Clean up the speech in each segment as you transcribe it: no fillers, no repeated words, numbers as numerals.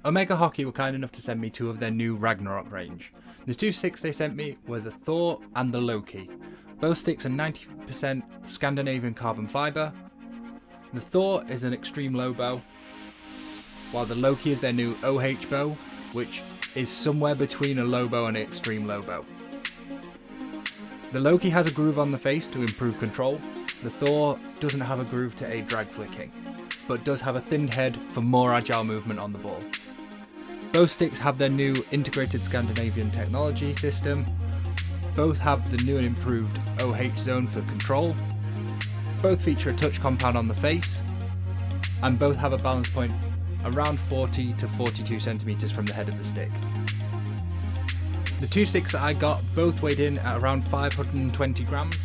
Omega Hockey were kind enough to send me 2 of their new Ragnarok range. The 2 sticks they sent me were the Thor and the Loki. Both sticks are 90% Scandinavian carbon fibre. The Thor is an extreme low bow, while the Loki is their new OH bow, which is somewhere between a low bow and an extreme low bow. The Loki has a groove on the face to improve control. The Thor doesn't have a groove to aid Dragflicking, but does have a thinned head for more agile movement on the ball. Both sticks have their new integrated Scandinavian technology system. Both have the new and improved OH zone for control. Both feature a touch compound on the face, and both have a balance point around 40 to 42 centimeters from the head of the stick. The 2 sticks that I got both weighed in at around 520 grams.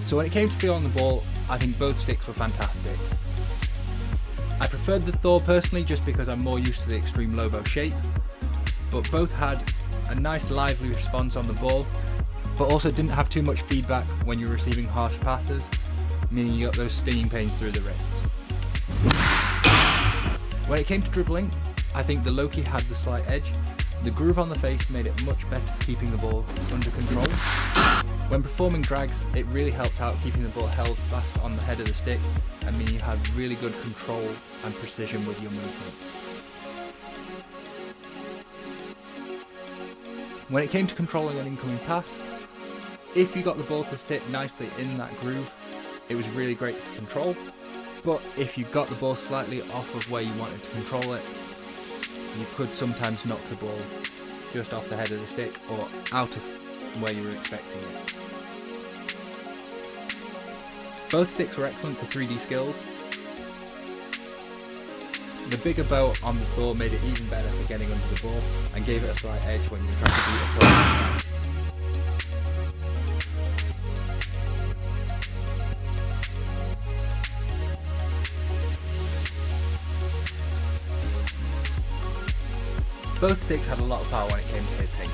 So when it came to feel on the ball, I think both sticks were fantastic. I preferred the Thor personally just because I'm more used to the extreme low bow shape, but both had a nice lively response on the ball, but also didn't have too much feedback when you're receiving harsh passes, meaning you got those stinging pains through the wrists. When it came to dribbling, I think the Loki had the slight edge. The groove on the face made it much better for keeping the ball under control. When performing drags, it really helped out keeping the ball held fast on the head of the stick, and meaning you had really good control and precision with your movements. When it came to controlling an incoming pass, if you got the ball to sit nicely in that groove, it was really great for control, but if you got the ball slightly off of where you wanted to control it, you could sometimes knock the ball just off the head of the stick or out of where you were expecting it. Both sticks were excellent for 3D skills. The bigger bow on the Thor made it even better for getting under the ball and gave it a slight edge when you were trying to beat a player. Both sticks had a lot of power when it came to hitting.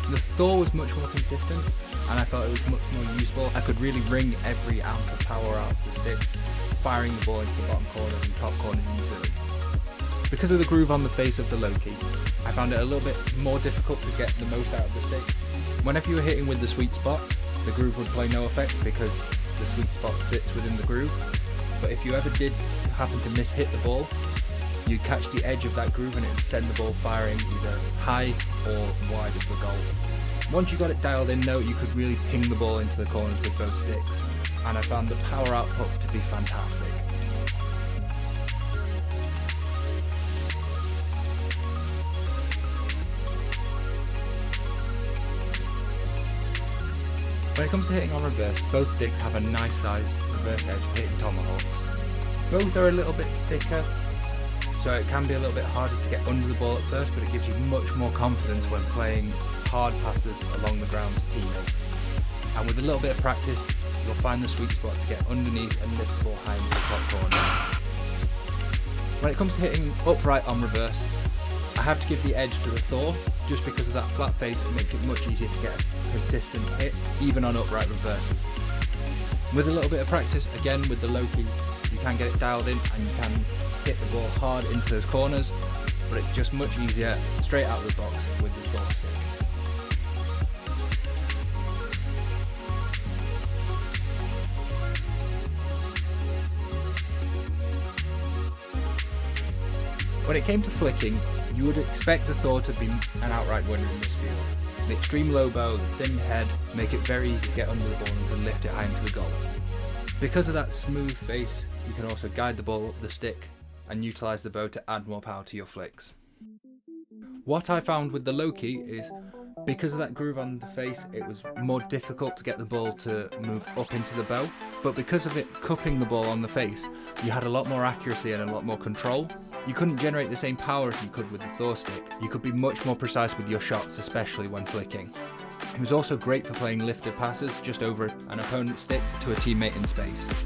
The Thor was much more consistent, and I thought it was much more usable. I could really wring every ounce of power out of the stick, firing the ball into the bottom corner and top corner easily. Because of the groove on the face of the Loki, I found it a little bit more difficult to get the most out of the stick. Whenever you were hitting with the sweet spot, the groove would play no effect because the sweet spot sits within the groove. But if you ever did happen to miss-hit the ball, you'd catch the edge of that groove and it would send the ball firing either high or wide of the goal. Once you got it dialed in though, you could really ping the ball into the corners with both sticks, and I found the power output to be fantastic. When it comes to hitting on reverse, both sticks have a nice size reverse edge for hitting tomahawks. Both are a little bit thicker, so it can be a little bit harder to get under the ball at first, but it gives you much more confidence when playing hard passes along the ground to teammates. And with a little bit of practice, you'll find the sweet spot to get underneath and lift the ball high into the top corner. When it comes to hitting upright on reverse, I have to give the edge to the Thor, just because of that flat face. It makes it much easier to get a consistent hit, even on upright reverses. With a little bit of practice, again with the Loki, you can get it dialed in and you can hit the ball hard into those corners, but it's just much easier straight out of the box with the ball stick. When it came to flicking, you would expect the Thor to be an outright winner in this field. The extreme low bow, the thin head, make it very easy to get under the ball and to lift it high into the goal. Because of that smooth face, you can also guide the ball up the stick and utilise the bow to add more power to your flicks. What I found with the Loki is, because of that groove on the face, it was more difficult to get the ball to move up into the bow, but because of it cupping the ball on the face, you had a lot more accuracy and a lot more control. You couldn't generate the same power as you could with the Thor stick. You could be much more precise with your shots, especially when flicking. It was also great for playing lifted passes just over an opponent's stick to a teammate in space.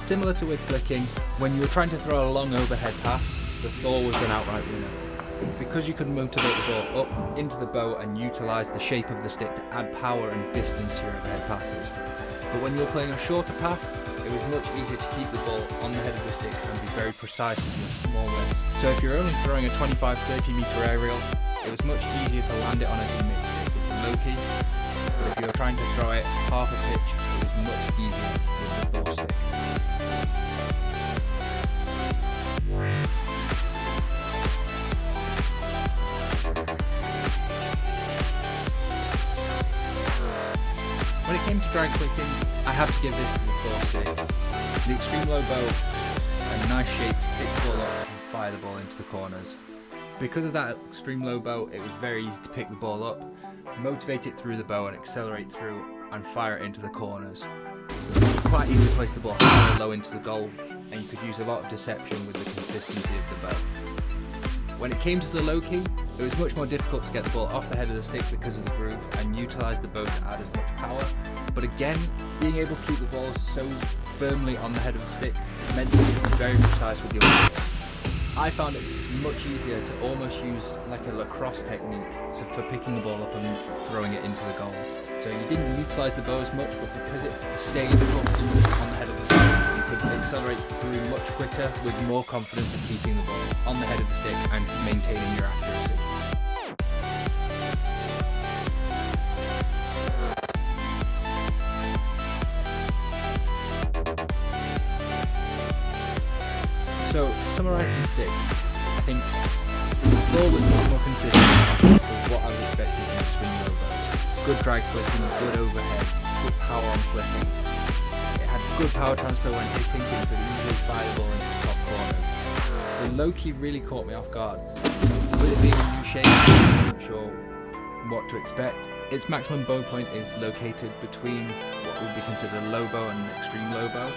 Similar to with flicking, when you were trying to throw a long overhead pass, the Thor was an outright winner. Because you could motivate the ball up into the bow and utilise the shape of the stick to add power and distance to your overhead passes. But when you were playing a shorter pass, it was much easier to keep the ball on the head of the stick and be very precise with your small wrists. So if you're only throwing a 25-30 metre aerial, it was much easier to land it on a mid stick with the Loki. But if you were trying to throw it half a pitch, it was much easier with the Thor stick. When it came to drag flicking, I have to give this to the Thor stick. The extreme low bow, a nice shape to pick the ball up and fire the ball into the corners. Because of that extreme low bow, it was very easy to pick the ball up, motivate it through the bow and accelerate through and fire it into the corners. You could quite easily place the ball high or low into the goal, and you could use a lot of deception with the consistency of the bow. When it came to the Loki, it was much more difficult to get the ball off the head of the stick because of the groove and utilise the bow to add as much power. But again, being able to keep the ball so firmly on the head of the stick meant that you could be very precise with your wrists. I found it much easier to almost use like a lacrosse technique for picking the ball up and throwing it into the goal. So you didn't utilise the bow as much, but because it stayed up on the head of the stick, you could accelerate through much quicker with more confidence of keeping the ball on the head of the stick and maintaining your accuracy. So, to summarise the stick, I think the Thor was much more consistent with what I was expecting from the swing low bow. Good drag flicking, good overhead, good power on flicking. It had good power transfer when hitting, so you could easily fire the ball into the top corners. The Loki really caught me off guard. With it being a new shape, I wasn't sure what to expect. Its maximum bow point is located between what would be considered a low bow and an extreme low bow.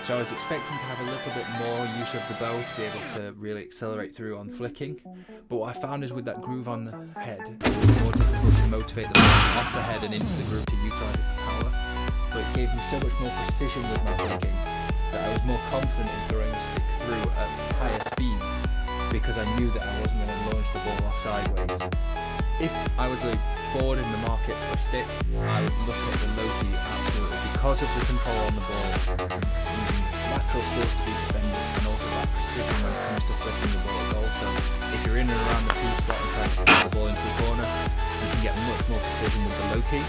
So I was expecting to have a little bit more use of the bow to be able to really accelerate through on flicking, but what I found is with that groove on the head, it was more difficult to motivate the ball off the head and into the groove to utilise its power, but it gave me so much more precision with my flicking that I was more confident in throwing the stick through at higher speed because I knew that I wasn't going to launch the ball off sideways. If I was forward in the market for a stick, I would look at the Loki absolutely because of the control on the ball, using lateral skills to be defenders, and also that precision when it comes to flicking the ball at goal. So if you're in and around the T spot and trying to flick the ball into the corner, you can get much more precision with the Loki.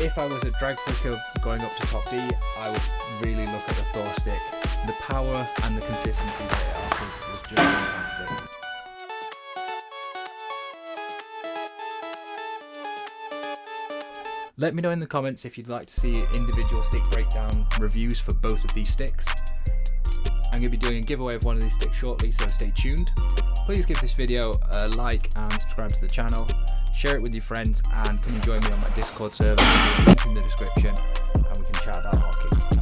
If I was a drag flicker going up to top D, I would really look at the Thor stick. The power and the consistency that it offers was just fantastic. Let me know in the comments if you'd like to see individual stick breakdown reviews for both of these sticks. I'm going to be doing a giveaway of one of these sticks shortly, so stay tuned. Please give this video a like and subscribe to the channel. Share it with your friends and come and join me on my Discord server. Link in the description and we can chat about hockey.